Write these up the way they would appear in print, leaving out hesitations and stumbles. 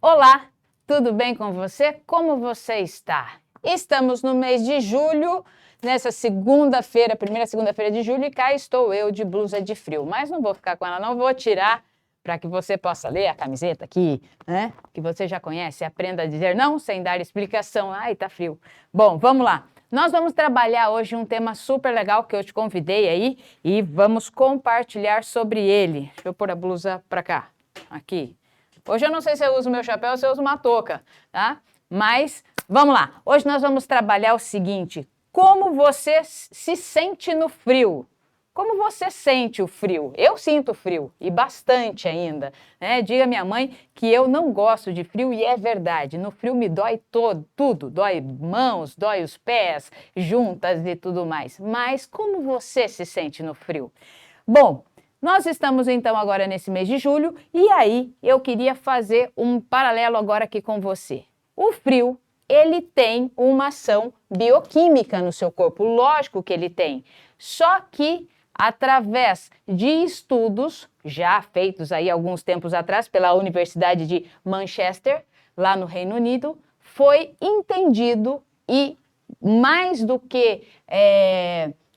Olá, tudo bem com você? Como você está? Estamos no mês de julho, nessa segunda-feira, primeira segunda-feira de julho, e cá estou eu de blusa de frio. Mas não vou ficar com ela, não vou tirar para que você possa ler a camiseta aqui, né? Que você já conhece, aprenda a dizer não sem dar explicação. Ai, tá frio. Bom, vamos lá. Nós vamos trabalhar hoje um tema super legal que eu te convidei aí e vamos compartilhar sobre ele. Deixa eu pôr a blusa para cá, aqui. Hoje eu não sei se eu uso meu chapéu ou se eu uso uma touca, tá? Mas vamos lá. Hoje nós vamos trabalhar o seguinte: como você se sente no frio? Como você sente o frio? Eu sinto frio, e bastante ainda, né? Diga à minha mãe que eu não gosto de frio, e é verdade. No frio me dói tudo. Dói mãos, dói os pés, juntas e tudo mais. Mas como você se sente no frio? Bom, nós estamos então agora nesse mês de julho, e aí eu queria fazer um paralelo agora aqui com você. O frio, ele tem uma ação bioquímica no seu corpo, lógico que ele tem. Só que através de estudos já feitos aí alguns tempos atrás pela Universidade de Manchester, lá no Reino Unido, foi entendido e mais do que,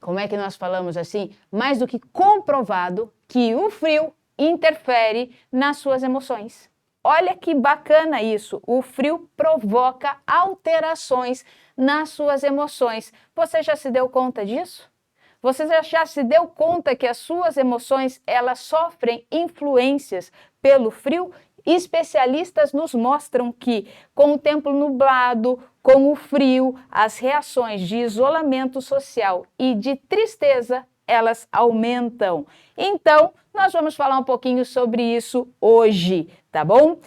como é que nós falamos assim? Mais do que comprovado que o frio interfere nas suas emoções. Olha que bacana isso, o frio provoca alterações nas suas emoções. Você já se deu conta disso? Você já se deu conta que as suas emoções, elas sofrem influências pelo frio? Especialistas nos mostram que, com o tempo nublado, com o frio, as reações de isolamento social e de tristeza, elas aumentam. Então, nós vamos falar um pouquinho sobre isso hoje, tá bom?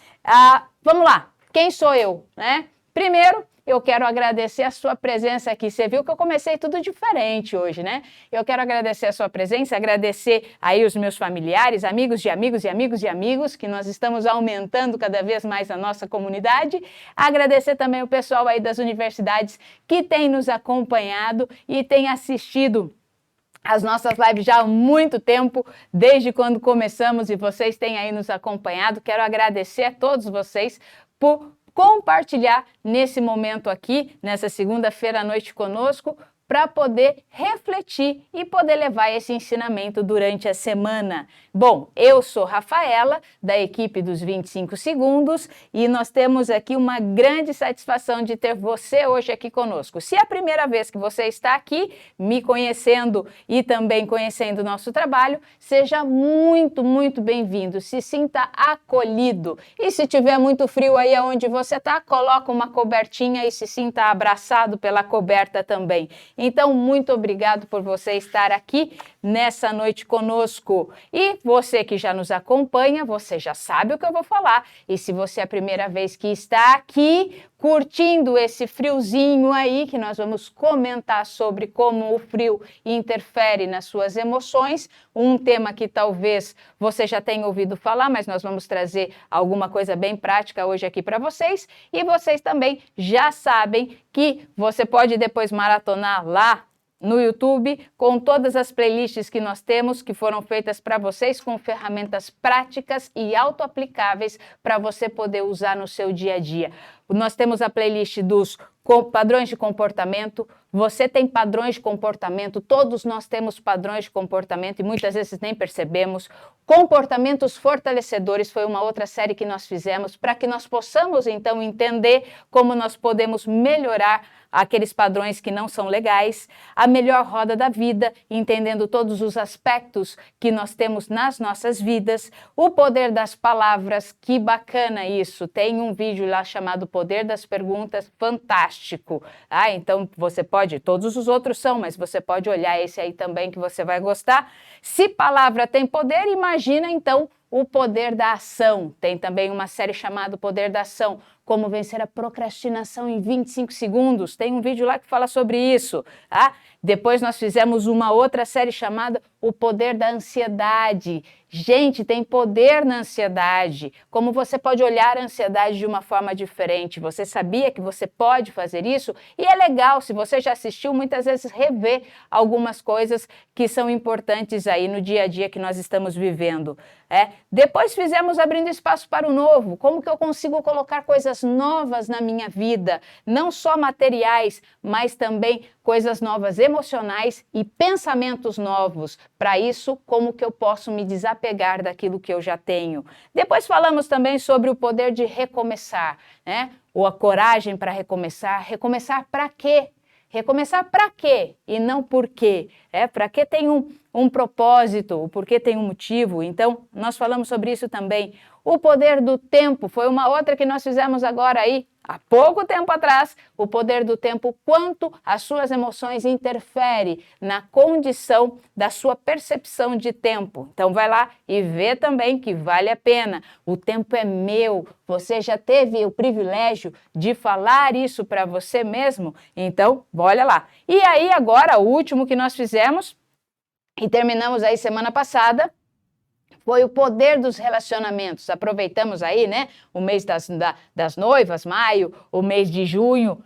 Vamos lá, quem sou eu, né? Primeiro, eu quero agradecer a sua presença aqui. Você viu que eu comecei tudo diferente hoje, né? Eu quero agradecer a sua presença, agradecer aí os meus familiares, amigos de amigos e amigos de amigos, que nós estamos aumentando cada vez mais a nossa comunidade. Agradecer também o pessoal aí das universidades que tem nos acompanhado e tem assistido as nossas lives já há muito tempo, desde quando começamos, e vocês têm aí nos acompanhado. Quero agradecer a todos vocês por compartilhar nesse momento aqui, nessa segunda-feira à noite conosco, para poder refletir e poder levar esse ensinamento durante a semana. Bom, eu sou Rafaela, da equipe dos 25 Segundos, e nós temos aqui uma grande satisfação de ter você hoje aqui conosco. Se é a primeira vez que você está aqui, me conhecendo e também conhecendo o nosso trabalho, seja muito, muito bem-vindo, se sinta acolhido. E se tiver muito frio aí onde você está, coloca uma cobertinha e se sinta abraçado pela coberta também. Então, muito obrigado por você estar aqui nessa noite conosco. E você que já nos acompanha, você já sabe o que eu vou falar. E se você é a primeira vez que está aqui, curtindo esse friozinho aí, que nós vamos comentar sobre como o frio interfere nas suas emoções, um tema que talvez você já tenha ouvido falar, mas nós vamos trazer alguma coisa bem prática hoje aqui para vocês. E vocês também já sabem que você pode depois maratonar lá no YouTube, com todas as playlists que nós temos, que foram feitas para vocês, com ferramentas práticas e auto-aplicáveis para você poder usar no seu dia a dia. Nós temos a playlist dos padrões de comportamento. Você tem padrões de comportamento, todos nós temos padrões de comportamento e muitas vezes nem percebemos. Comportamentos fortalecedores foi uma outra série que nós fizemos para que nós possamos então entender como nós podemos melhorar aqueles padrões que não são legais. A melhor roda da vida, entendendo todos os aspectos que nós temos nas nossas vidas. O poder das palavras, que bacana isso. Tem um vídeo lá chamado Poder das Perguntas, fantástico. Então você pode, todos os outros são, mas você pode olhar esse aí também que você vai gostar. Se palavra tem poder, imagina então o poder da ação. Tem também uma série chamada Poder da Ação, como vencer a procrastinação em 25 segundos. Tem um vídeo lá que fala sobre isso. Depois nós fizemos uma outra série chamada O Poder da Ansiedade. Gente, tem poder na ansiedade. Como você pode olhar a ansiedade de uma forma diferente. Você sabia que você pode fazer isso? E é legal, se você já assistiu, muitas vezes rever algumas coisas que são importantes aí no dia a dia que nós estamos vivendo. Depois fizemos Abrindo Espaço para o Novo. Como que eu consigo colocar coisas novas na minha vida? Não só materiais, mas também coisas novas emocionais e pensamentos novos. Para isso, como que eu posso me desapegar daquilo que eu já tenho? Depois falamos também sobre o poder de recomeçar, né? Ou a coragem para recomeçar. Recomeçar para quê? Recomeçar para quê e não por quê? Para que tem um propósito, o porquê tem um motivo. Então, nós falamos sobre isso também. O poder do tempo foi uma outra que nós fizemos agora aí, há pouco tempo atrás. O poder do tempo, quanto as suas emoções interferem na condição da sua percepção de tempo. Então, vai lá e vê também que vale a pena. O tempo é meu. Você já teve o privilégio de falar isso para você mesmo? Então, olha lá. E aí, agora, o último que nós fizemos, e terminamos aí semana passada, foi o poder dos relacionamentos. Aproveitamos aí, né, o mês das noivas, maio, o mês de junho,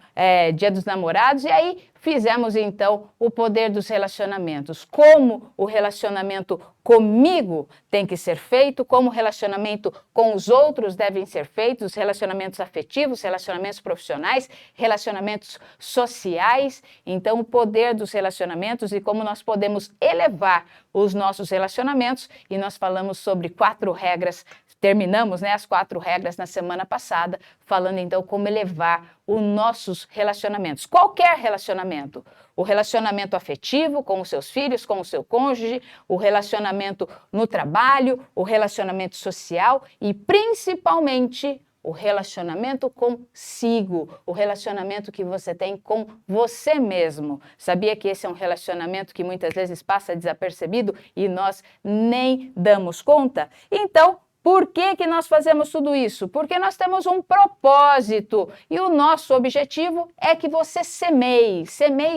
Dia dos Namorados, e aí fizemos então o poder dos relacionamentos. Como o relacionamento comigo tem que ser feito, como o relacionamento com os outros devem ser feitos, relacionamentos afetivos, relacionamentos profissionais, relacionamentos sociais. Então, o poder dos relacionamentos e como nós podemos elevar os nossos relacionamentos. E nós falamos sobre 4 regras. Terminamos, né, as 4 regras na semana passada, falando então como elevar os nossos relacionamentos. Qualquer relacionamento. O relacionamento afetivo com os seus filhos, com o seu cônjuge, o relacionamento no trabalho, o relacionamento social e principalmente o relacionamento consigo, o relacionamento que você tem com você mesmo. Sabia que esse é um relacionamento que muitas vezes passa desapercebido e nós nem damos conta? Então, por que nós fazemos tudo isso? Porque nós temos um propósito e o nosso objetivo é que você semeie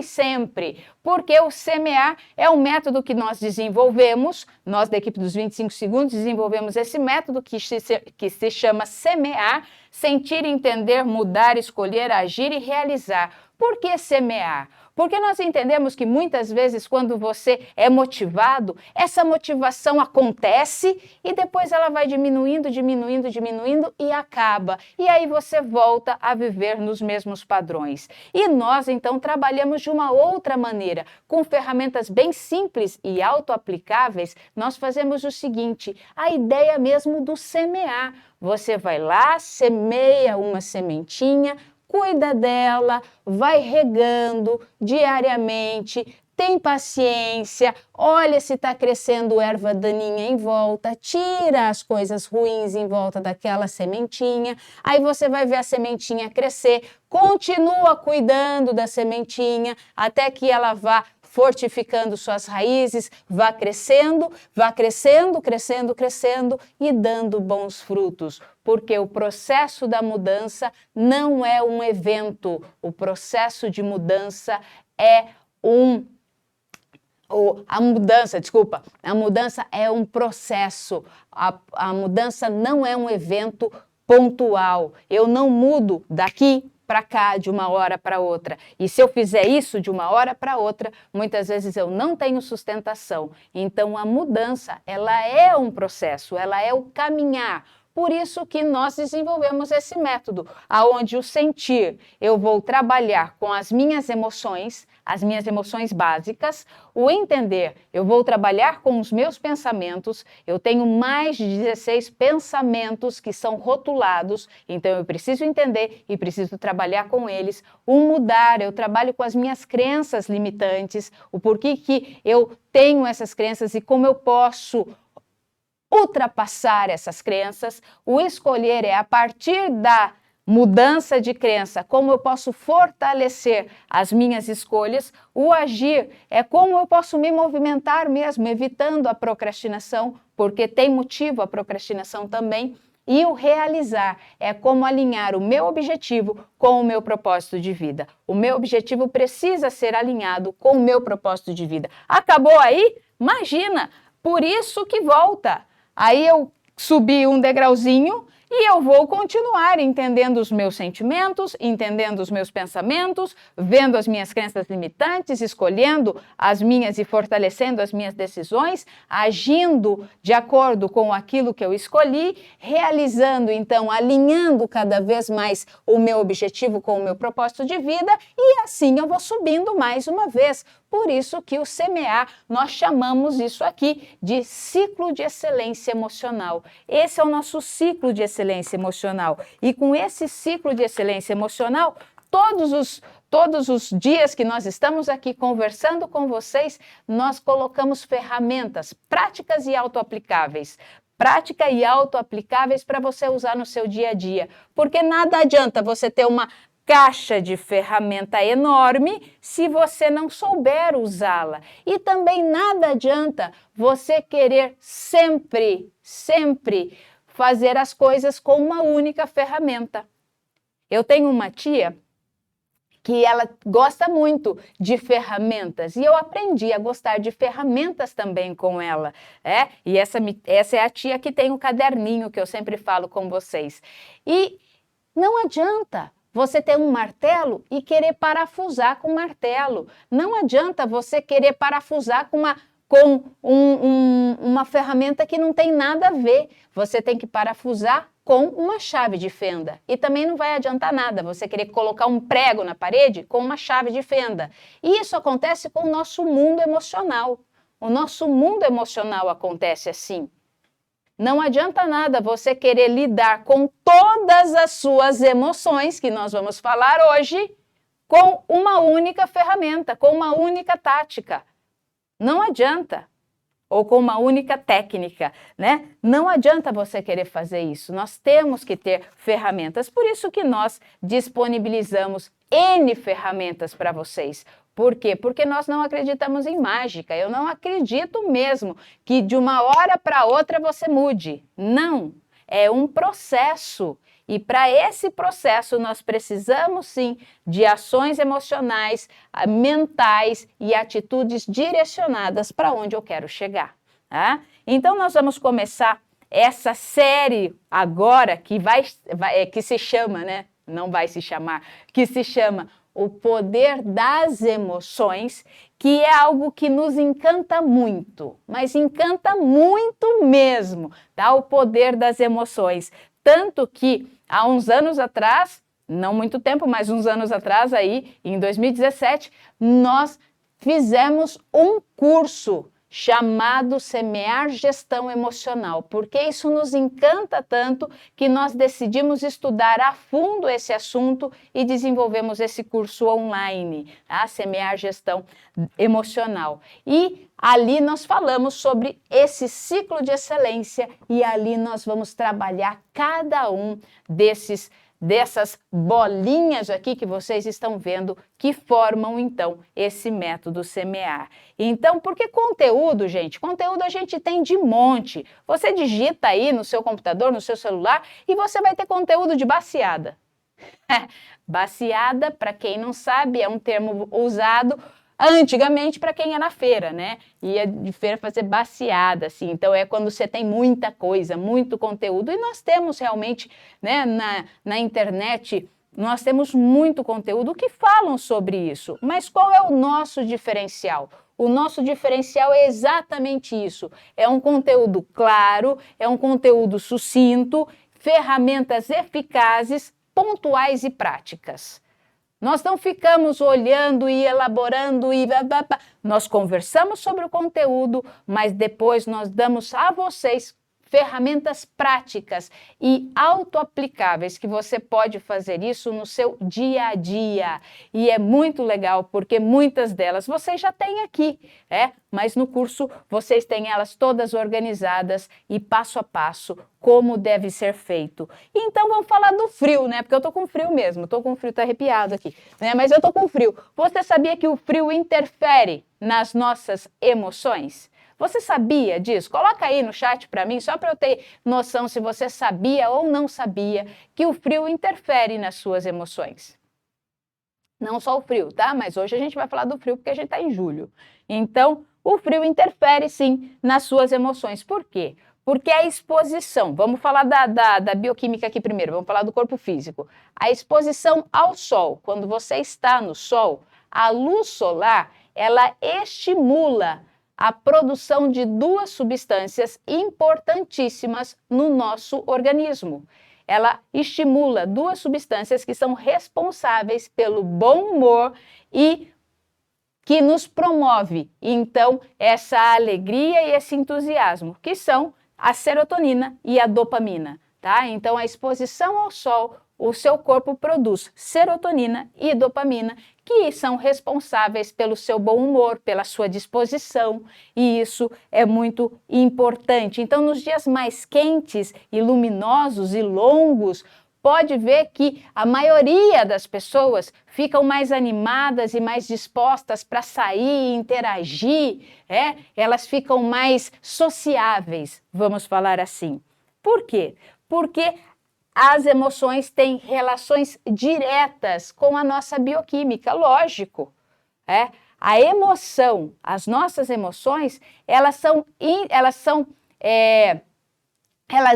sempre. Porque o semear é um método que nós desenvolvemos, nós da equipe dos 25 segundos desenvolvemos esse método que se chama semear, sentir, entender, mudar, escolher, agir e realizar. Por que semear? Porque nós entendemos que muitas vezes quando você é motivado, essa motivação acontece e depois ela vai diminuindo e acaba. E aí você volta a viver nos mesmos padrões. E nós então trabalhamos de uma outra maneira, com ferramentas bem simples e autoaplicáveis. Nós fazemos o seguinte, a ideia mesmo do semear. Você vai lá, semeia uma sementinha, cuida dela, vai regando diariamente, tem paciência, olha se está crescendo erva daninha em volta, tira as coisas ruins em volta daquela sementinha, aí você vai ver a sementinha crescer, continua cuidando da sementinha até que ela vá fortificando suas raízes, vá crescendo e dando bons frutos. Porque o processo da mudança não é um evento, o processo de mudança é a mudança é um processo, a mudança não é um evento pontual. Eu não mudo daqui para cá de uma hora para outra. E se eu fizer isso de uma hora para outra, muitas vezes eu não tenho sustentação. Então a mudança, ela é um processo, ela é o caminhar. Por isso que nós desenvolvemos esse método, aonde o sentir, eu vou trabalhar com as minhas emoções básicas, o entender, eu vou trabalhar com os meus pensamentos, eu tenho mais de 16 pensamentos que são rotulados, então eu preciso entender e preciso trabalhar com eles, o mudar, eu trabalho com as minhas crenças limitantes, o porquê que eu tenho essas crenças e como eu posso ultrapassar essas crenças, o escolher é a partir da mudança de crença, como eu posso fortalecer as minhas escolhas, o agir é como eu posso me movimentar mesmo, evitando a procrastinação, porque tem motivo a procrastinação também, E o realizar é como alinhar o meu objetivo com o meu propósito de vida. O meu objetivo precisa ser alinhado com o meu propósito de vida. Acabou aí? Imagina! Por isso que volta. Aí eu subi um degrauzinho e eu vou continuar entendendo os meus sentimentos, entendendo os meus pensamentos, vendo as minhas crenças limitantes, escolhendo as minhas e fortalecendo as minhas decisões, agindo de acordo com aquilo que eu escolhi, realizando, então, alinhando cada vez mais o meu objetivo com o meu propósito de vida e assim eu vou subindo mais uma vez. Por isso que o semear, nós chamamos isso aqui de ciclo de excelência emocional. Esse é o nosso ciclo de excelência emocional. E com esse ciclo de excelência emocional, todos os dias que nós estamos aqui conversando com vocês, nós colocamos ferramentas práticas e autoaplicáveis. Prática e autoaplicáveis para você usar no seu dia a dia. Porque nada adianta você ter uma caixa de ferramenta enorme se você não souber usá-la. E também nada adianta você querer sempre fazer as coisas com uma única ferramenta. Eu tenho uma tia que ela gosta muito de ferramentas e eu aprendi a gostar de ferramentas também com ela. E essa é a tia que tem o caderninho que eu sempre falo com vocês. E não adianta você ter um martelo e querer parafusar com martelo. Não adianta você querer parafusar com uma ferramenta que não tem nada a ver. Você tem que parafusar com uma chave de fenda. E também não vai adiantar nada você querer colocar um prego na parede com uma chave de fenda. E isso acontece com o nosso mundo emocional. O nosso mundo emocional acontece assim. Não adianta nada você querer lidar com todas as suas emoções, que nós vamos falar hoje, com uma única ferramenta, com uma única tática. Não adianta. Ou com uma única técnica, né? Não adianta você querer fazer isso. Nós temos que ter ferramentas. Por isso que nós disponibilizamos N ferramentas para vocês. Por quê? Porque nós não acreditamos em mágica. Eu não acredito mesmo que de uma hora para outra você mude. Não, é um processo. E para esse processo nós precisamos sim de ações emocionais, mentais e atitudes direcionadas para onde eu quero chegar. Tá? Então nós vamos começar essa série agora que se chama, né? Não vai se chamar, que se chama O Poder das Emoções, que é algo que nos encanta muito, mas encanta muito mesmo, tá? O poder das emoções. Tanto que há uns anos atrás, não muito tempo, mas uns anos atrás aí, em 2017, nós fizemos um curso chamado Semear Gestão Emocional, porque isso nos encanta tanto que nós decidimos estudar a fundo esse assunto e desenvolvemos esse curso online, tá? Semear Gestão Emocional. E ali nós falamos sobre esse ciclo de excelência e ali nós vamos trabalhar cada um dessas bolinhas aqui que vocês estão vendo que formam, então, esse método semear. Então, porque conteúdo, gente, conteúdo a gente tem de monte. Você digita aí no seu computador, no seu celular, e você vai ter conteúdo de baseada. Baseada, para quem não sabe, é um termo usado antigamente para quem ia na feira, né? Ia de feira fazer baseada, assim. Então é quando você tem muita coisa, muito conteúdo. E nós temos realmente, né, na internet, nós temos muito conteúdo que falam sobre isso. Mas qual é o nosso diferencial? O nosso diferencial é exatamente isso. É um conteúdo claro, é um conteúdo sucinto, ferramentas eficazes, pontuais e práticas. Nós não ficamos olhando e elaborando e... Nós conversamos sobre o conteúdo, mas depois nós damos a vocês ferramentas práticas e autoaplicáveis que você pode fazer isso no seu dia a dia. E é muito legal porque muitas delas vocês já têm aqui, mas no curso vocês têm elas todas organizadas e passo a passo como deve ser feito. Então vamos falar do frio, né? Porque eu tô com frio mesmo, tô com frio, tô arrepiado aqui, né? Mas eu tô com frio. Você sabia que o frio interfere nas nossas emoções? Você sabia disso? Coloca aí no chat para mim, só para eu ter noção se você sabia ou não sabia que o frio interfere nas suas emoções. Não só o frio, tá? Mas hoje a gente vai falar do frio porque a gente está em julho. Então, o frio interfere sim nas suas emoções. Por quê? Porque a exposição, vamos falar da bioquímica aqui primeiro, vamos falar do corpo físico. A exposição ao sol, quando você está no sol, a luz solar, ela estimula a produção de duas substâncias importantíssimas no nosso organismo. Ela estimula duas substâncias que são responsáveis pelo bom humor e que nos promove, então, essa alegria e esse entusiasmo, que são a serotonina e a dopamina, tá? Então, a exposição ao sol, o seu corpo produz serotonina e dopamina, que são responsáveis pelo seu bom humor, pela sua disposição, e isso é muito importante. Então, nos dias mais quentes e luminosos e longos, pode ver que a maioria das pessoas ficam mais animadas e mais dispostas para sair, interagir, elas ficam mais sociáveis, vamos falar assim. Por quê? Porque as emoções têm relações diretas com a nossa bioquímica, lógico. A emoção, as nossas emoções, elas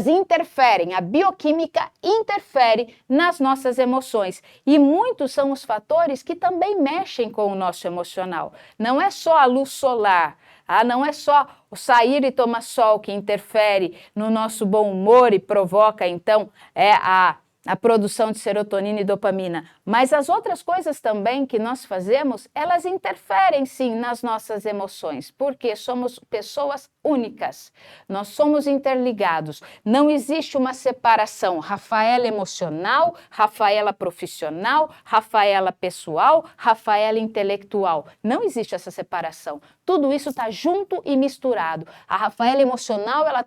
interferem, a bioquímica interfere nas nossas emoções. E muitos são os fatores que também mexem com o nosso emocional. Não é só a luz solar, não é só o sair e tomar sol que interfere no nosso bom humor e provoca, então, a produção de serotonina e dopamina. Mas as outras coisas também que nós fazemos, elas interferem sim nas nossas emoções, porque somos pessoas únicas, nós somos interligados. Não existe uma separação, Rafaela emocional, Rafaela profissional, Rafaela pessoal, Rafaela intelectual. Não existe essa separação. Tudo isso está junto e misturado. A Rafaela emocional, ela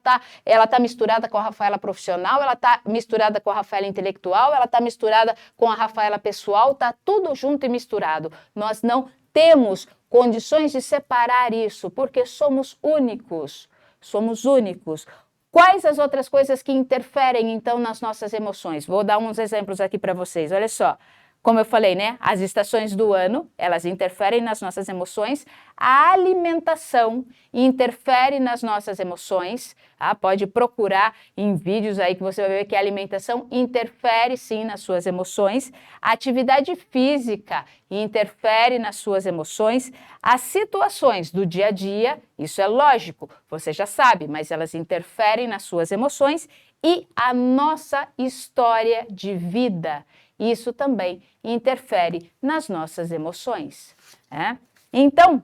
tá misturada com a Rafaela profissional, ela está misturada com a Rafaela intelectual, ela está misturada com a Rafaela pessoal, está tudo junto e misturado. Nós não temos condições de separar isso, porque somos únicos. Somos únicos. Quais as outras coisas que interferem, então, nas nossas emoções? Vou dar uns exemplos aqui para vocês. Olha só. Como eu falei, né? As estações do ano, elas interferem nas nossas emoções. A alimentação interfere nas nossas emoções. Pode procurar em vídeos aí que você vai ver que a alimentação interfere sim nas suas emoções. A atividade física interfere nas suas emoções. As situações do dia a dia, isso é lógico, você já sabe, mas elas interferem nas suas emoções. E a nossa história de vida, isso também interfere nas nossas emoções. Então,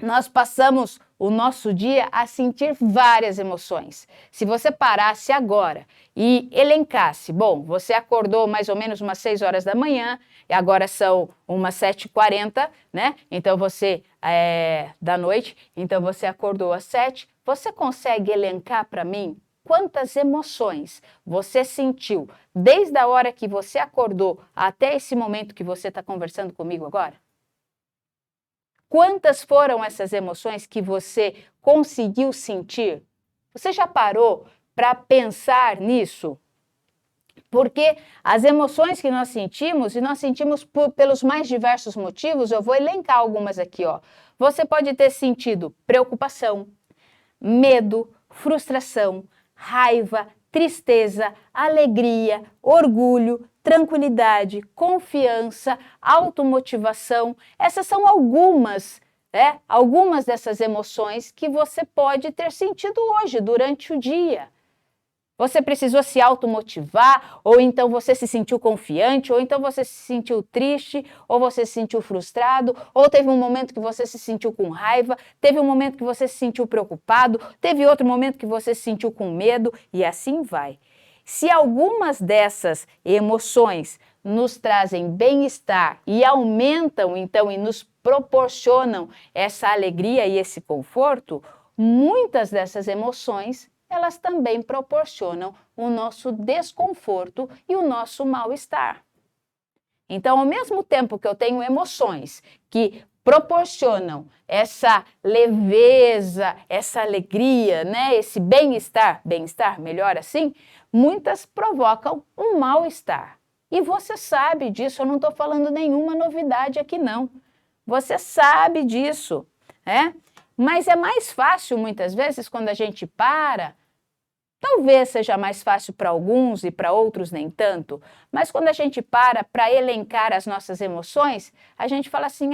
nós passamos o nosso dia a sentir várias emoções. Se você parasse agora e elencasse, bom, você acordou mais ou menos umas 6 horas da manhã, e agora são umas 7h40, né? Então você, da noite, então você acordou às 7, você consegue elencar para mim quantas emoções você sentiu desde a hora que você acordou até esse momento que você está conversando comigo agora? Quantas foram essas emoções que você conseguiu sentir? Você já parou para pensar nisso? Porque as emoções que nós sentimos, e nós sentimos pelos mais diversos motivos, eu vou elencar algumas aqui, ó. Você pode ter sentido preocupação, medo, frustração, raiva, tristeza, alegria, orgulho, tranquilidade, confiança, automotivação. Essas são algumas dessas emoções que você pode ter sentido hoje, durante o dia. Você precisou se automotivar, ou então você se sentiu confiante, ou então você se sentiu triste, ou você se sentiu frustrado, ou teve um momento que você se sentiu com raiva, teve um momento que você se sentiu preocupado, teve outro momento que você se sentiu com medo, e assim vai. Se algumas dessas emoções nos trazem bem-estar e aumentam, então, e nos proporcionam essa alegria e esse conforto, muitas dessas emoções elas também proporcionam o nosso desconforto e o nosso mal-estar. Então, ao mesmo tempo que eu tenho emoções que proporcionam essa leveza, essa alegria, né? Esse bem-estar, melhor assim, muitas provocam um mal-estar. E você sabe disso, eu não estou falando nenhuma novidade aqui não. Você sabe disso, né? Mas é mais fácil muitas vezes quando a gente para. Talvez seja mais fácil para alguns e para outros nem tanto, mas quando a gente para elencar as nossas emoções, a gente fala assim,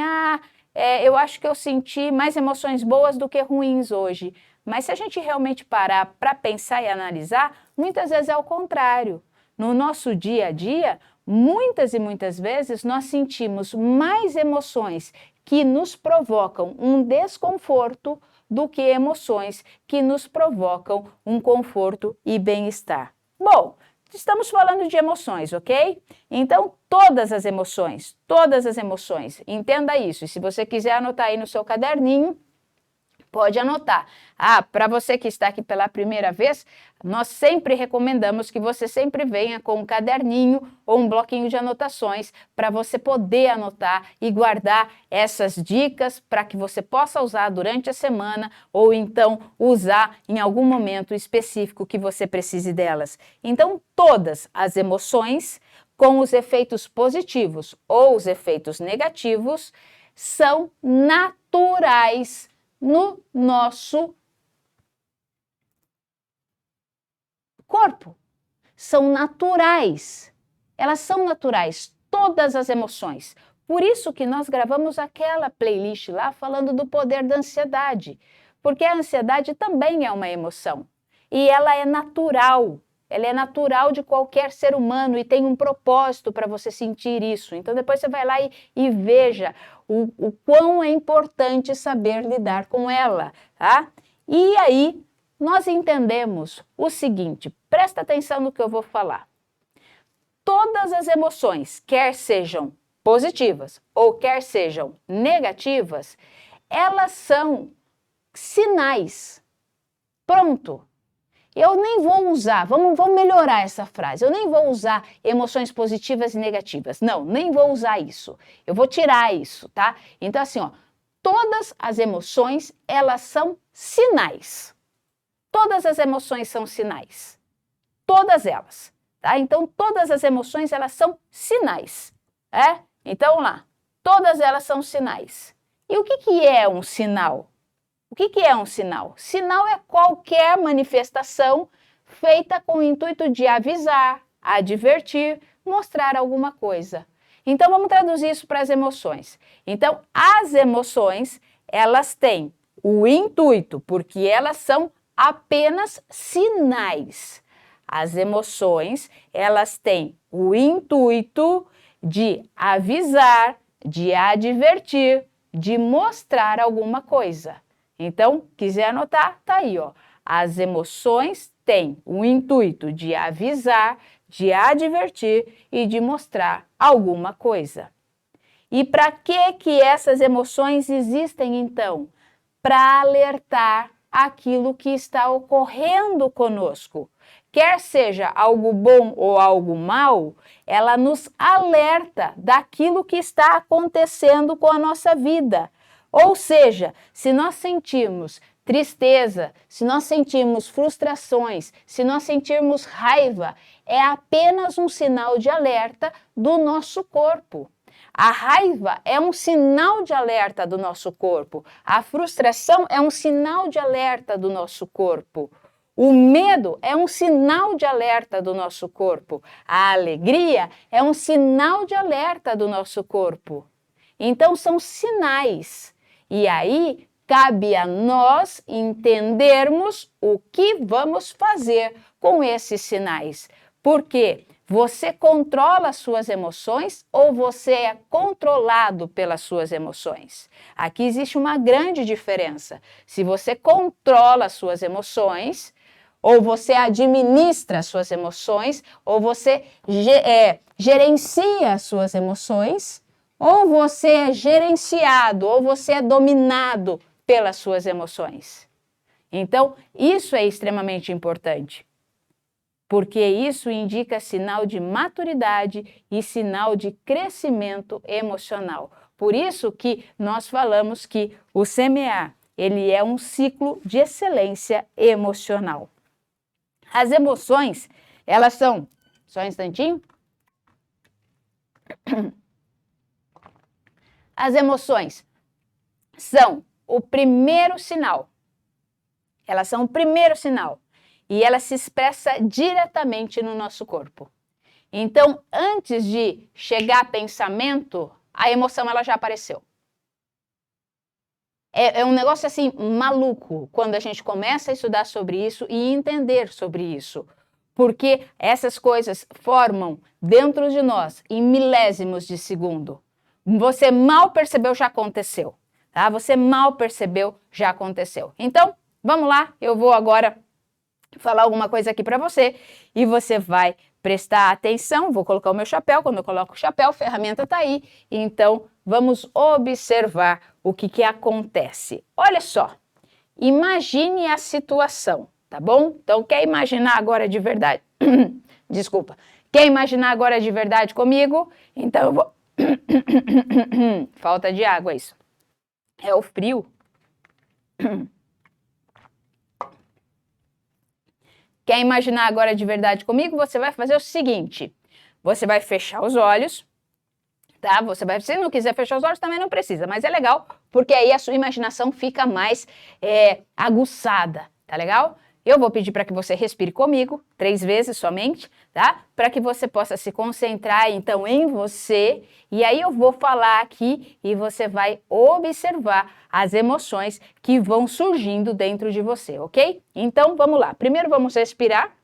eu acho que eu senti mais emoções boas do que ruins hoje. Mas se a gente realmente parar para pensar e analisar, muitas vezes é o contrário. No nosso dia a dia, muitas e muitas vezes nós sentimos mais emoções que nos provocam um desconforto do que emoções que nos provocam um conforto e bem-estar. Bom, estamos falando de emoções, ok? Então, todas as emoções, entenda isso. E se você quiser anotar aí no seu caderninho, pode anotar. Para você que está aqui pela primeira vez, nós sempre recomendamos que você sempre venha com um caderninho ou um bloquinho de anotações para você poder anotar e guardar essas dicas para que você possa usar durante a semana ou então usar em algum momento específico que você precise delas. Então, todas as emoções, com os efeitos positivos ou os efeitos negativos, são naturais no nosso corpo. São naturais. Elas são naturais, todas as emoções. Por isso que nós gravamos aquela playlist lá falando do poder da ansiedade. Porque a ansiedade também é uma emoção. E ela é natural. Ela é natural de qualquer ser humano e tem um propósito para você sentir isso. Então depois você vai lá e veja o quão é importante saber lidar com ela, tá? E aí nós entendemos o seguinte, presta atenção no que eu vou falar. Todas as emoções, quer sejam positivas ou quer sejam negativas, elas são sinais. Pronto. Eu nem vou usar, vamos melhorar essa frase, eu nem vou usar emoções positivas e negativas, não, nem vou usar isso, eu vou tirar isso, tá? Então assim, todas as emoções, elas são sinais, todas as emoções são sinais, todas elas, tá? Então todas as emoções, elas são sinais, Então lá, todas elas são sinais. E o que é um sinal? O que é um sinal? Sinal é qualquer manifestação feita com o intuito de avisar, advertir, mostrar alguma coisa. Então, vamos traduzir isso para as emoções. Então, as emoções, elas têm o intuito, porque elas são apenas sinais. As emoções, elas têm o intuito de avisar, de advertir, de mostrar alguma coisa. Então, quiser anotar, tá aí, As emoções têm o intuito de avisar, de advertir e de mostrar alguma coisa. E para que essas emoções existem, então? Para alertar aquilo que está ocorrendo conosco. Quer seja algo bom ou algo mal, ela nos alerta daquilo que está acontecendo com a nossa vida. Ou seja, se nós sentirmos tristeza, se nós sentirmos frustrações, se nós sentirmos raiva, é apenas um sinal de alerta do nosso corpo. A raiva é um sinal de alerta do nosso corpo. A frustração é um sinal de alerta do nosso corpo. O medo é um sinal de alerta do nosso corpo. A alegria é um sinal de alerta do nosso corpo. Então, são sinais. E aí, cabe a nós entendermos o que vamos fazer com esses sinais. Porque você controla as suas emoções ou você é controlado pelas suas emoções? Aqui existe uma grande diferença. Se você controla as suas emoções, ou você administra as suas emoções, ou você gerencia as suas emoções, ou você é gerenciado, ou você é dominado pelas suas emoções. Então, isso é extremamente importante, porque isso indica sinal de maturidade e sinal de crescimento emocional. Por isso que nós falamos que o semear, ele é um ciclo de excelência emocional. As emoções, elas são... Só um instantinho. As emoções são o primeiro sinal. Elas são o primeiro sinal. E ela se expressa diretamente no nosso corpo. Então, antes de chegar pensamento, a emoção ela já apareceu. É um negócio assim maluco quando a gente começa a estudar sobre isso e entender sobre isso. Porque essas coisas formam dentro de nós em milésimos de segundo. Você mal percebeu, já aconteceu. Tá? Você mal percebeu, já aconteceu. Então, vamos lá, eu vou agora falar alguma coisa aqui para você e você vai prestar atenção. Vou colocar o meu chapéu. Quando eu coloco o chapéu, a ferramenta está aí. Então, vamos observar o que acontece. Olha só, imagine a situação, tá bom? Então, quer imaginar agora de verdade? Desculpa. Quer imaginar agora de verdade comigo? Então, eu vou... Falta de água, isso. É o frio. Quer imaginar agora de verdade comigo? Você vai fazer o seguinte, você vai fechar os olhos, tá? Se não quiser fechar os olhos, também não precisa, mas é legal, porque aí a sua imaginação fica mais aguçada, tá legal? Eu vou pedir para que você respire comigo 3 vezes somente, tá? Para que você possa se concentrar, então, em você. E aí eu vou falar aqui e você vai observar as emoções que vão surgindo dentro de você, ok? Então, vamos lá. Primeiro vamos respirar.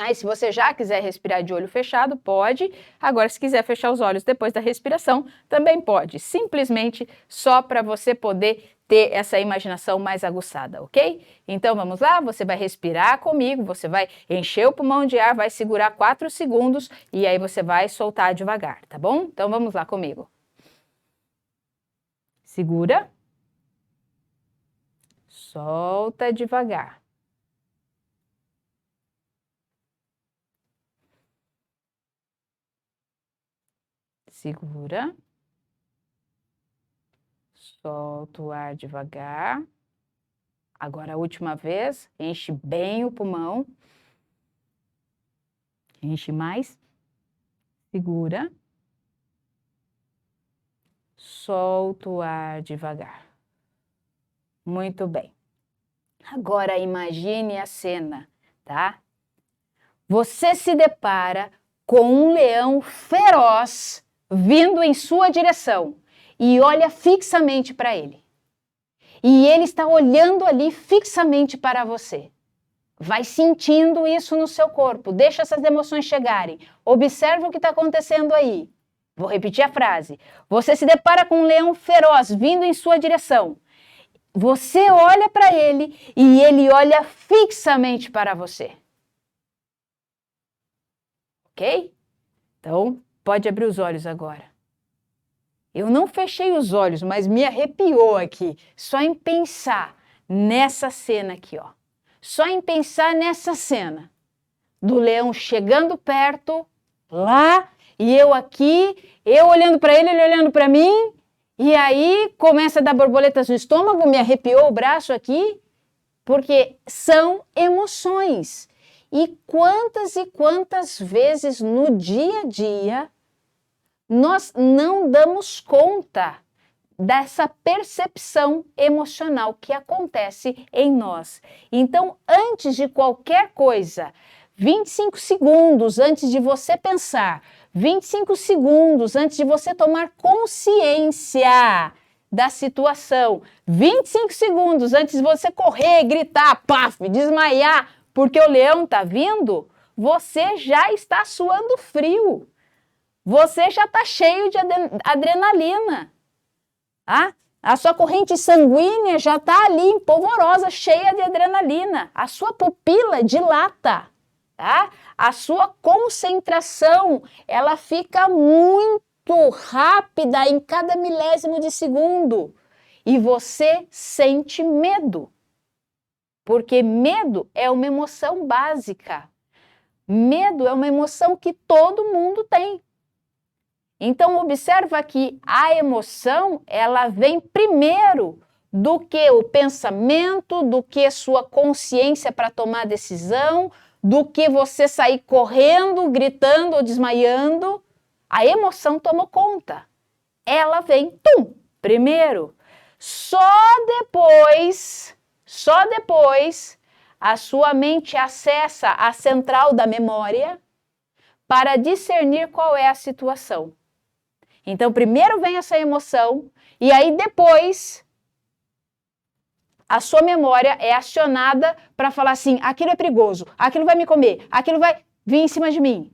E se você já quiser respirar de olho fechado, pode. Agora, se quiser fechar os olhos depois da respiração, também pode. Simplesmente só para você poder ter essa imaginação mais aguçada, ok? Então, vamos lá, você vai respirar comigo, você vai encher o pulmão de ar, vai segurar 4 segundos e aí você vai soltar devagar, tá bom? Então, vamos lá comigo. Segura. Solta devagar. Segura. Solta o ar devagar. Agora a última vez, enche bem o pulmão. Enche mais. Segura. Solta o ar devagar. Muito bem. Agora imagine a cena, tá? Você se depara com um leão feroz vindo em sua direção e olha fixamente para ele. E ele está olhando ali fixamente para você. Vai sentindo isso no seu corpo, deixa essas emoções chegarem. Observa o que está acontecendo aí. Vou repetir a frase. Você se depara com um leão feroz vindo em sua direção. Você olha para ele e ele olha fixamente para você. Ok? Então, pode abrir os olhos agora. Eu não fechei os olhos, mas me arrepiou aqui, só em pensar nessa cena aqui, ó. Só em pensar nessa cena do leão chegando perto, lá, e eu aqui, eu olhando para ele olhando para mim, e aí começa a dar borboletas no estômago, me arrepiou o braço aqui, porque são emoções. E quantas vezes no dia a dia nós não damos conta dessa percepção emocional que acontece em nós. Então, antes de qualquer coisa, 25 segundos antes de você pensar, 25 segundos antes de você tomar consciência da situação, 25 segundos antes de você correr, gritar, paf, desmaiar, porque o leão está vindo, você já está suando frio. Você já está cheio de adrenalina. A sua corrente sanguínea já está ali, polvorosa, cheia de adrenalina. A sua pupila dilata. Tá? A sua concentração, ela fica muito rápida em cada milésimo de segundo. E você sente medo. Porque medo é uma emoção básica. Medo é uma emoção que todo mundo tem. Então, observa que a emoção, ela vem primeiro do que o pensamento, do que sua consciência para tomar decisão, do que você sair correndo, gritando ou desmaiando. A emoção tomou conta. Ela vem, primeiro. Só depois, a sua mente acessa a central da memória para discernir qual é a situação. Então, primeiro vem essa emoção e aí depois a sua memória é acionada para falar assim, aquilo é perigoso, aquilo vai me comer, aquilo vai vir em cima de mim.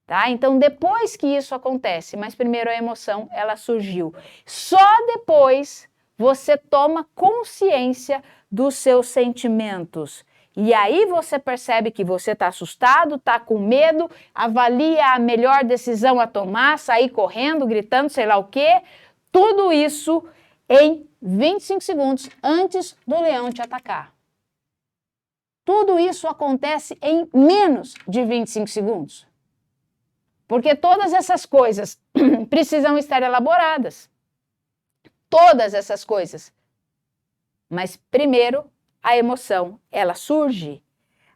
Tá? Então, depois que isso acontece, mas primeiro a emoção, ela surgiu. Só depois você toma consciência dos seus sentimentos. E aí você percebe que você está assustado, está com medo, avalia a melhor decisão a tomar, sair correndo, gritando, sei lá o quê. Tudo isso em 25 segundos antes do leão te atacar. Tudo isso acontece em menos de 25 segundos. Porque todas essas coisas precisam estar elaboradas. Todas essas coisas. Mas primeiro, a emoção, ela surge.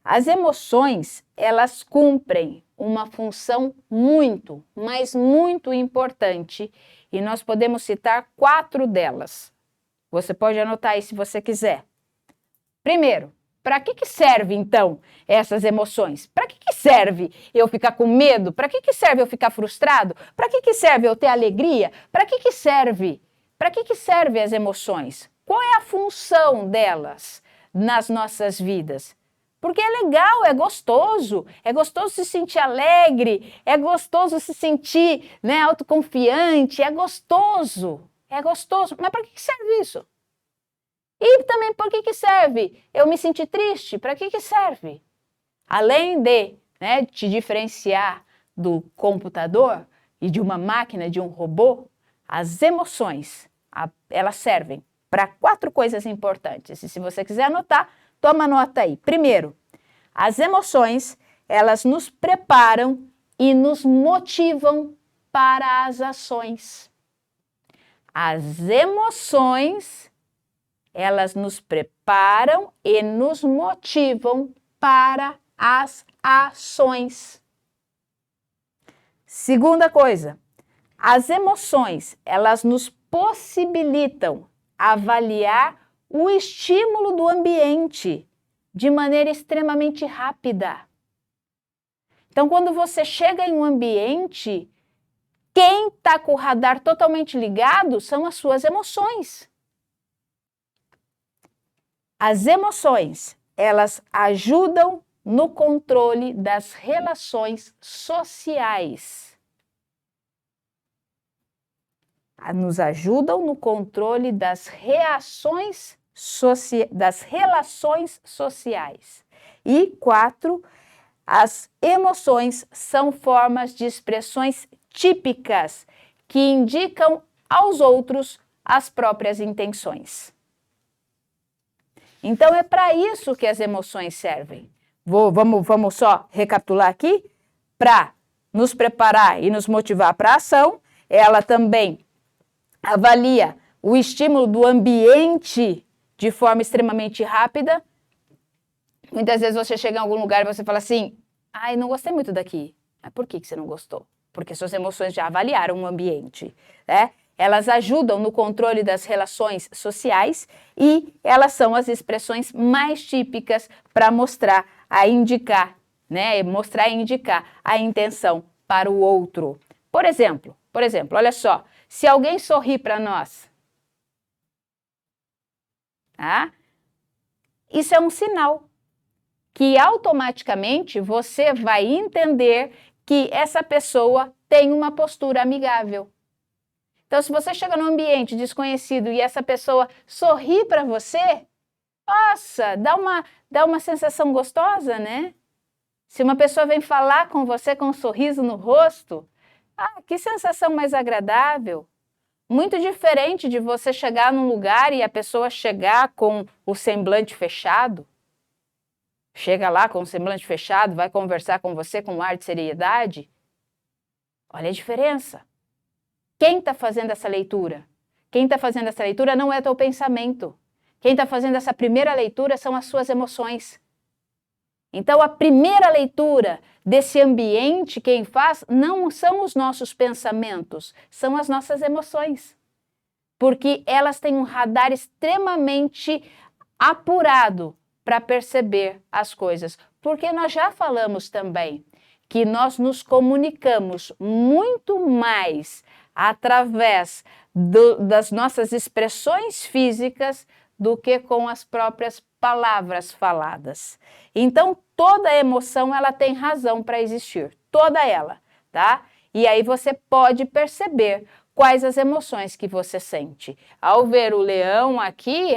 As emoções, elas cumprem uma função muito, mas muito importante. E nós podemos citar 4 delas. Você pode anotar aí se você quiser. Primeiro, para que serve, então, essas emoções? Para que serve eu ficar com medo? Para que serve eu ficar frustrado? Para que serve eu ter alegria? Para que serve? Para que servem as emoções? Qual é a função delas nas nossas vidas? Porque é legal, é gostoso se sentir alegre, é gostoso se sentir, né, autoconfiante, é gostoso. Mas para que serve isso? E também por que serve eu me sentir triste? Para que serve? Além de, né, te diferenciar do computador e de uma máquina, de um robô, as emoções, elas servem para 4 coisas importantes. E se você quiser anotar, toma nota aí. Primeiro, as emoções, elas nos preparam e nos motivam para as ações. As emoções, elas nos preparam e nos motivam para as ações. Segunda coisa, as emoções, elas nos possibilitam avaliar o estímulo do ambiente de maneira extremamente rápida. Então, quando você chega em um ambiente, quem está com o radar totalmente ligado são as suas emoções. As emoções, elas ajudam no controle das relações sociais. Nos ajudam no controle das relações sociais. E 4, as emoções são formas de expressões típicas que indicam aos outros as próprias intenções. Então, é para isso que as emoções servem. Vamos só recapitular aqui? Para nos preparar e nos motivar para a ação, ela também avalia o estímulo do ambiente de forma extremamente rápida. Muitas vezes você chega em algum lugar e você fala assim, ai, não gostei muito daqui. Mas por que você não gostou? Porque suas emoções já avaliaram o ambiente, né? Elas ajudam no controle das relações sociais e elas são as expressões mais típicas para mostrar e indicar a intenção para o outro. Por exemplo, olha só, se alguém sorri para nós, tá? Isso é um sinal que automaticamente você vai entender que essa pessoa tem uma postura amigável. Então, se você chega num ambiente desconhecido e essa pessoa sorri para você, nossa, dá uma sensação gostosa, né? Se uma pessoa vem falar com você com um sorriso no rosto, que sensação mais agradável. Muito diferente de você chegar num lugar e a pessoa chegar com o semblante fechado. Chega lá com o semblante fechado, vai conversar com você com um ar de seriedade. Olha a diferença. Quem está fazendo essa leitura? Quem está fazendo essa leitura não é teu pensamento. Quem está fazendo essa primeira leitura são as suas emoções. Então, a primeira leitura desse ambiente, quem faz, não são os nossos pensamentos, são as nossas emoções. Porque elas têm um radar extremamente apurado para perceber as coisas. Porque nós já falamos também que nós nos comunicamos muito mais através das nossas expressões físicas do que com as próprias palavras faladas. Então, toda emoção, ela tem razão para existir, toda ela, tá? E aí você pode perceber quais as emoções que você sente. Ao ver o leão aqui,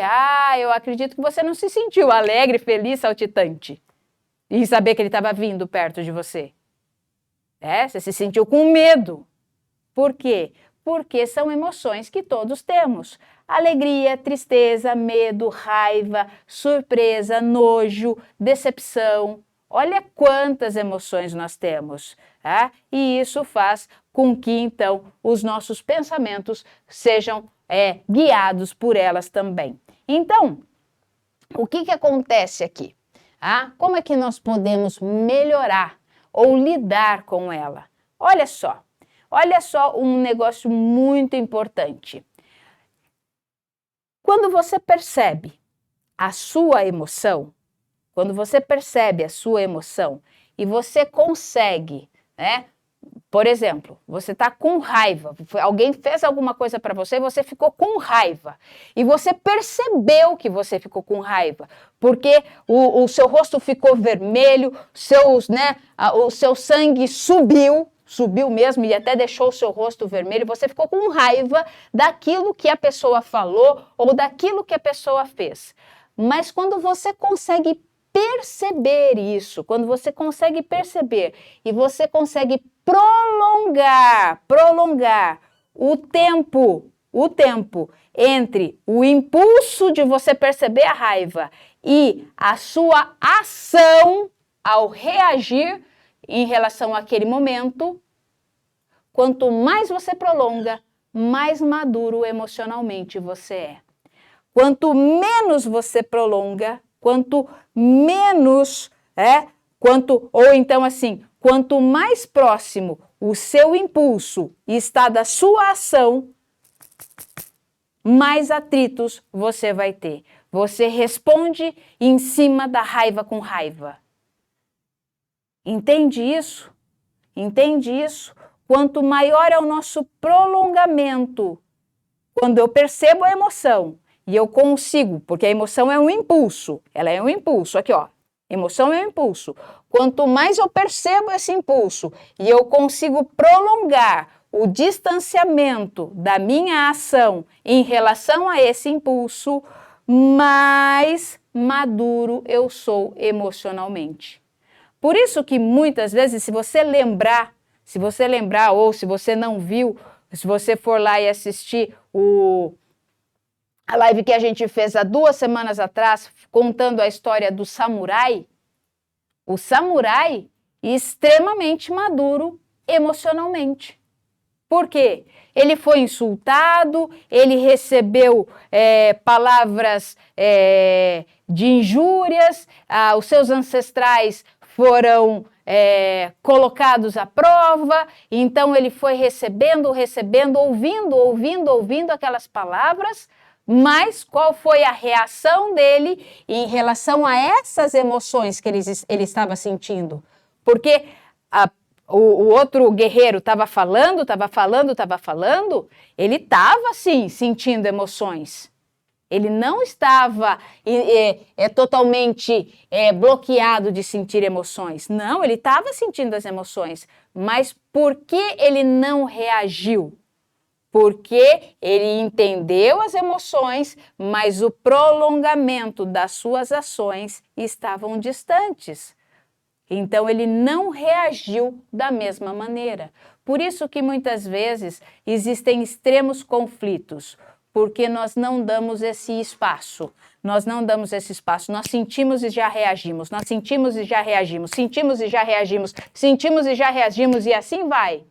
eu acredito que você não se sentiu alegre, feliz, saltitante, em saber que ele estava vindo perto de você. Você se sentiu com medo. Por quê? Porque são emoções que todos temos. Alegria, tristeza, medo, raiva, surpresa, nojo, decepção. Olha quantas emoções nós temos. E isso faz com que, então, os nossos pensamentos sejam guiados por elas também. Então, o que acontece aqui? Como é que nós podemos melhorar ou lidar com ela? Olha só um negócio muito importante. Quando você percebe a sua emoção, e você consegue, por exemplo, você está com raiva, alguém fez alguma coisa para você e você ficou com raiva. E você percebeu que você ficou com raiva, porque o seu rosto ficou vermelho, o seu sangue subiu mesmo e até deixou o seu rosto vermelho, você ficou com raiva daquilo que a pessoa falou ou daquilo que a pessoa fez. Mas quando você consegue perceber isso, e você consegue prolongar o tempo entre o impulso de você perceber a raiva e a sua ação ao reagir em relação àquele momento, quanto mais você prolonga, mais maduro emocionalmente você é. Quanto menos você prolonga, quanto mais próximo o seu impulso está da sua ação, mais atritos você vai ter. Você responde em cima da raiva com raiva. Entende isso? Quanto maior é o nosso prolongamento, quando eu percebo a emoção e eu consigo, porque a emoção é um impulso, aqui ó, emoção é um impulso. Quanto mais eu percebo esse impulso e eu consigo prolongar o distanciamento da minha ação em relação a esse impulso, mais maduro eu sou emocionalmente. Por isso que muitas vezes, se você lembrar, ou se você não viu, se você for lá e assistir a live que a gente fez há 2 semanas atrás, contando a história do samurai, o samurai extremamente maduro emocionalmente. Por quê? Ele foi insultado, ele recebeu palavras de injúrias, os seus ancestrais foram colocados à prova, então ele foi recebendo, ouvindo aquelas palavras, mas qual foi a reação dele em relação a essas emoções que ele estava sentindo? Porque o outro guerreiro estava falando, ele estava sim sentindo emoções. Ele não estava totalmente bloqueado de sentir emoções. Não, ele estava sentindo as emoções. Mas por que ele não reagiu? Porque ele entendeu as emoções, mas o prolongamento das suas ações estavam distantes. Então, ele não reagiu da mesma maneira. Por isso que muitas vezes existem extremos conflitos, porque nós não damos esse espaço. Nós sentimos e já reagimos, sentimos e já reagimos, e assim vai.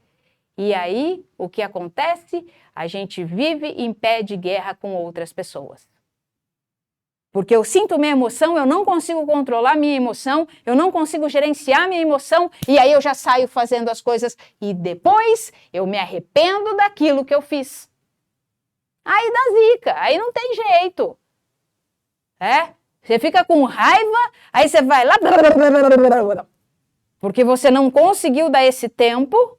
E aí, o que acontece? A gente vive em pé de guerra com outras pessoas. Porque eu sinto minha emoção, eu não consigo controlar minha emoção, eu não consigo gerenciar minha emoção, e aí eu já saio fazendo as coisas e depois eu me arrependo daquilo que eu fiz. Aí dá zica, aí não tem jeito. Você fica com raiva, aí você vai lá, porque você não conseguiu dar esse tempo,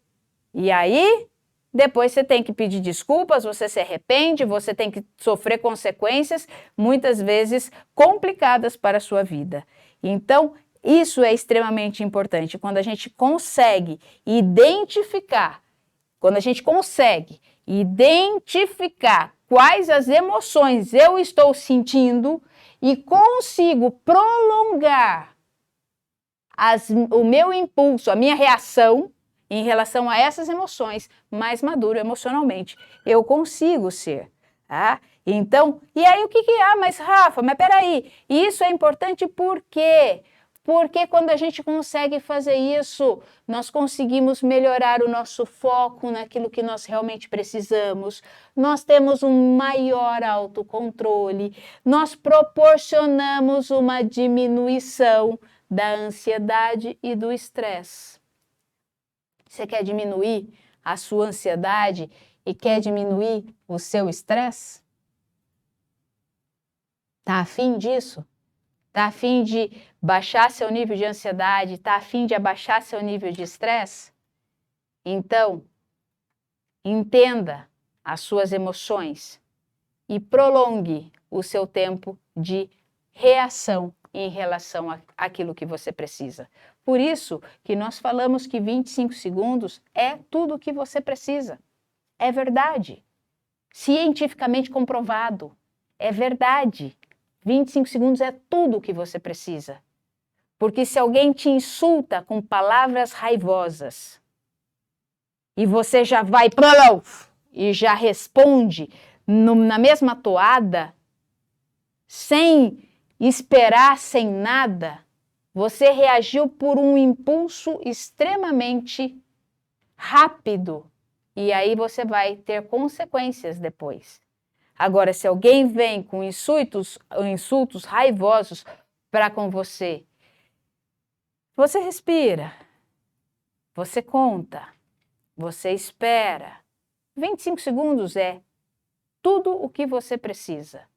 e aí depois você tem que pedir desculpas, você se arrepende, você tem que sofrer consequências, muitas vezes complicadas para a sua vida. Então, isso é extremamente importante. Quando a gente consegue identificar quais as emoções eu estou sentindo e consigo prolongar o meu impulso, a minha reação, em relação a essas emoções, mais maduro emocionalmente, eu consigo ser. Tá? Então, e aí o que é? Mas Rafa, mas peraí, isso é importante por quê? Porque quando a gente consegue fazer isso, nós conseguimos melhorar o nosso foco naquilo que nós realmente precisamos, nós temos um maior autocontrole, nós proporcionamos uma diminuição da ansiedade e do estresse. Você quer diminuir a sua ansiedade e quer diminuir o seu estresse? Tá afim disso? Tá afim de baixar seu nível de ansiedade? Tá afim de abaixar seu nível de estresse? Então, entenda as suas emoções e prolongue o seu tempo de reação em relação àquilo que você precisa. Por isso que nós falamos que 25 segundos é tudo o que você precisa. É verdade. Cientificamente comprovado. É verdade. 25 segundos é tudo o que você precisa. Porque se alguém te insulta com palavras raivosas e você já vai e já responde na mesma toada, sem esperar, sem nada, você reagiu por um impulso extremamente rápido e aí você vai ter consequências depois. Agora, se alguém vem com insultos raivosos para com você, você respira, você conta, você espera. 25 segundos é tudo o que você precisa.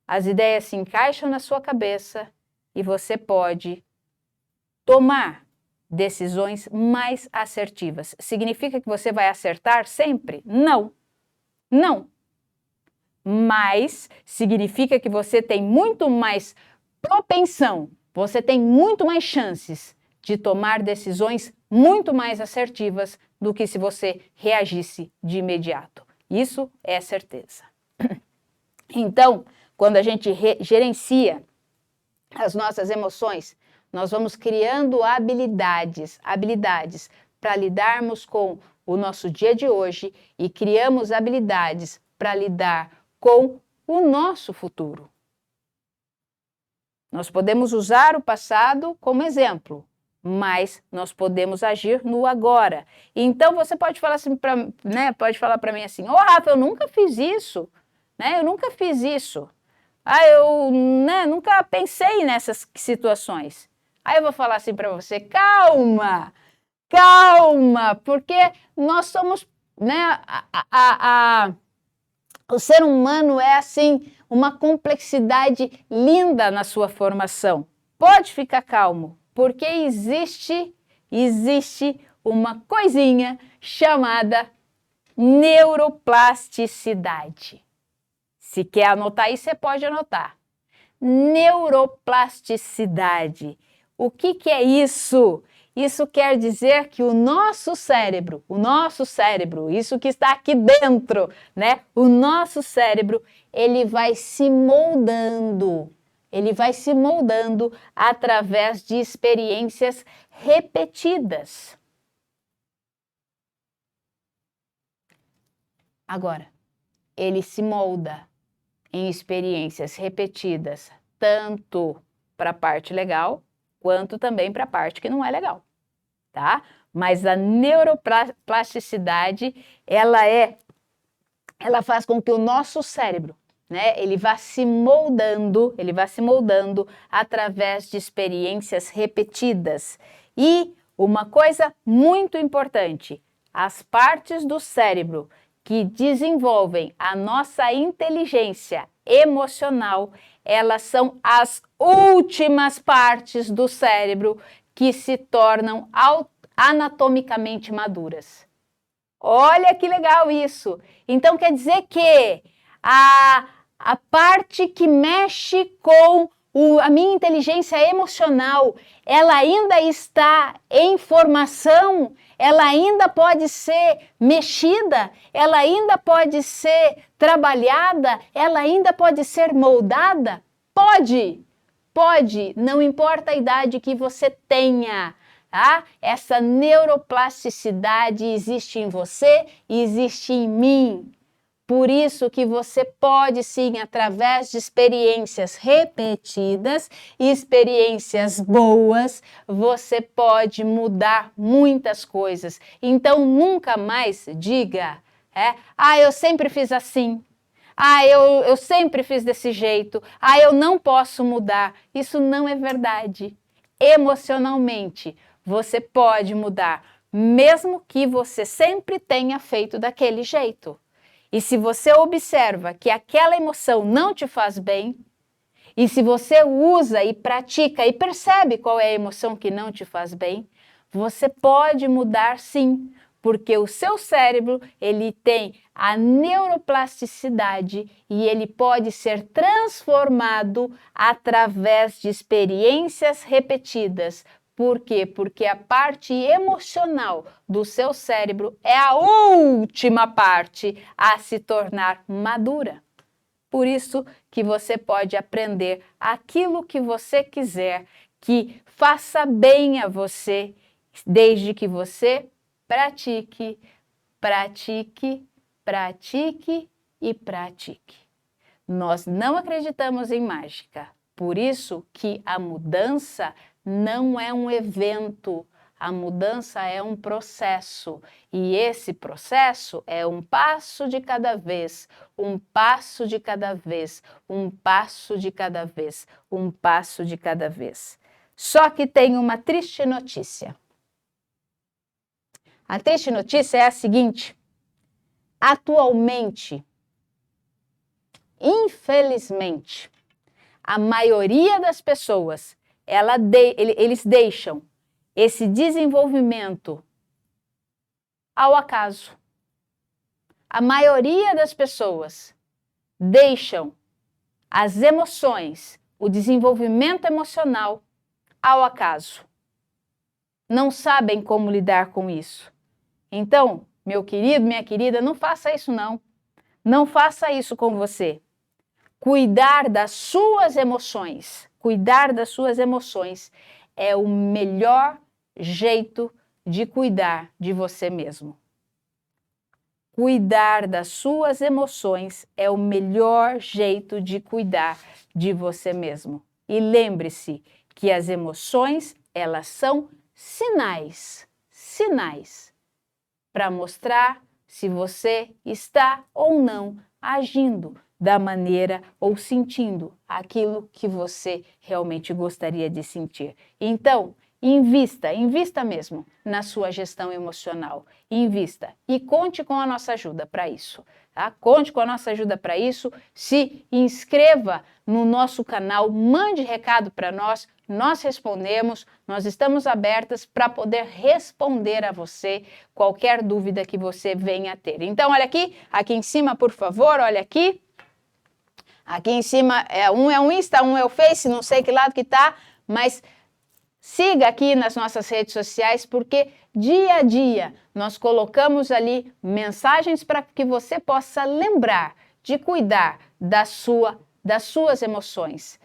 As ideias se encaixam na sua cabeça e você pode tomar decisões mais assertivas. Significa que você vai acertar sempre? Não. Não. Mas significa que você tem muito mais propensão, você tem muito mais chances de tomar decisões muito mais assertivas do que se você reagisse de imediato. Isso é certeza. Então, quando a gente gerencia as nossas emoções, nós vamos criando habilidades para lidarmos com o nosso dia de hoje e criamos habilidades para lidar com o nosso futuro. Nós podemos usar o passado como exemplo, mas nós podemos agir no agora. Então você pode falar assim pode falar para mim assim: "Ô, Rafa, eu nunca fiz isso, eu nunca fiz isso. Eu nunca pensei nessas situações." Aí eu vou falar assim para você: calma, porque nós somos, o ser humano é assim, uma complexidade linda na sua formação. Pode ficar calmo, porque existe uma coisinha chamada neuroplasticidade. Se quer anotar aí, você pode anotar. Neuroplasticidade. O que é isso? Isso quer dizer que o nosso cérebro, isso que está aqui dentro, o nosso cérebro, ele vai se moldando através de experiências repetidas. Agora, ele se molda em experiências repetidas, tanto para a parte legal, quanto também para a parte que não é legal, tá? Mas a neuroplasticidade, ela faz com que o nosso cérebro, né, ele vá se moldando através de experiências repetidas. E uma coisa muito importante, as partes do cérebro que desenvolvem a nossa inteligência emocional, elas são as últimas partes do cérebro que se tornam anatomicamente maduras. Olha que legal isso! Então quer dizer que a parte que mexe com a minha inteligência emocional, ela ainda está em formação, ela ainda pode ser mexida, ela ainda pode ser trabalhada, ela ainda pode ser moldada? Pode, não importa a idade que você tenha. Tá? Essa neuroplasticidade existe em você e existe em mim. Por isso que você pode sim, através de experiências repetidas, experiências boas, você pode mudar muitas coisas. Então nunca mais diga, eu sempre fiz assim. Eu sempre fiz desse jeito. Eu não posso mudar. Isso não é verdade. Emocionalmente, você pode mudar, mesmo que você sempre tenha feito daquele jeito. E se você observa que aquela emoção não te faz bem, e se você usa e pratica e percebe qual é a emoção que não te faz bem, você pode mudar sim, porque o seu cérebro, ele tem a neuroplasticidade e ele pode ser transformado através de experiências repetidas. Por quê? Porque a parte emocional do seu cérebro é a última parte a se tornar madura. Por isso que você pode aprender aquilo que você quiser, que faça bem a você, desde que você pratique, pratique, pratique e pratique. Nós não acreditamos em mágica, por isso que a mudança não é um evento, a mudança é um processo. E esse processo é um passo de cada vez, um passo de cada vez, um passo de cada vez, um passo de cada vez. Só que tem uma triste notícia. A triste notícia é a seguinte: atualmente, infelizmente, a maioria das pessoas, eles deixam esse desenvolvimento ao acaso. A maioria das pessoas deixam as emoções, o desenvolvimento emocional ao acaso. Não sabem como lidar com isso. Então, meu querido, minha querida, não faça isso não. Não faça isso com você. Cuidar das suas emoções é o melhor jeito de cuidar de você mesmo. Cuidar das suas emoções é o melhor jeito de cuidar de você mesmo. E lembre-se que as emoções, elas são sinais para mostrar se você está ou não agindo da maneira ou sentindo aquilo que você realmente gostaria de sentir. Então, invista mesmo na sua gestão emocional. Invista e conte com a nossa ajuda para isso. Tá? Conte com a nossa ajuda para isso. Se inscreva no nosso canal, mande recado para nós. Nós respondemos, nós estamos abertas para poder responder a você qualquer dúvida que você venha a ter. Então, olha aqui em cima, por favor, olha aqui. Aqui em cima, um é o Insta, um é o Face, não sei que lado que tá, mas siga aqui nas nossas redes sociais, porque dia a dia nós colocamos ali mensagens para que você possa lembrar de cuidar das suas emoções.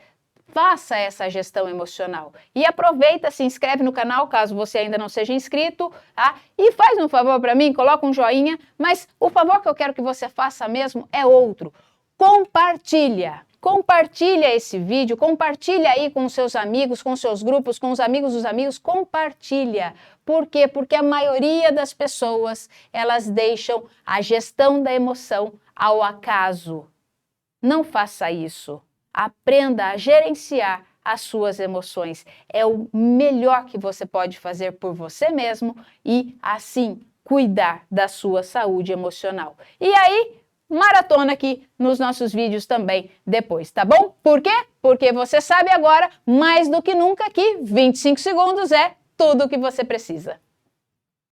Faça essa gestão emocional e aproveita, se inscreve no canal caso você ainda não seja inscrito, tá? E faz um favor para mim, coloca um joinha, mas o favor que eu quero que você faça mesmo é outro. Compartilha compartilha esse vídeo, compartilha aí com seus amigos, com seus grupos, com os amigos dos amigos, compartilha. Por quê? Porque a maioria das pessoas, elas deixam a gestão da emoção ao acaso. Não faça isso. Aprenda a gerenciar as suas emoções. É o melhor que você pode fazer por você mesmo e, assim, cuidar da sua saúde emocional. E aí, maratona aqui nos nossos vídeos também depois, tá bom? Por quê? Porque você sabe agora, mais do que nunca, que 25 segundos é tudo o que você precisa.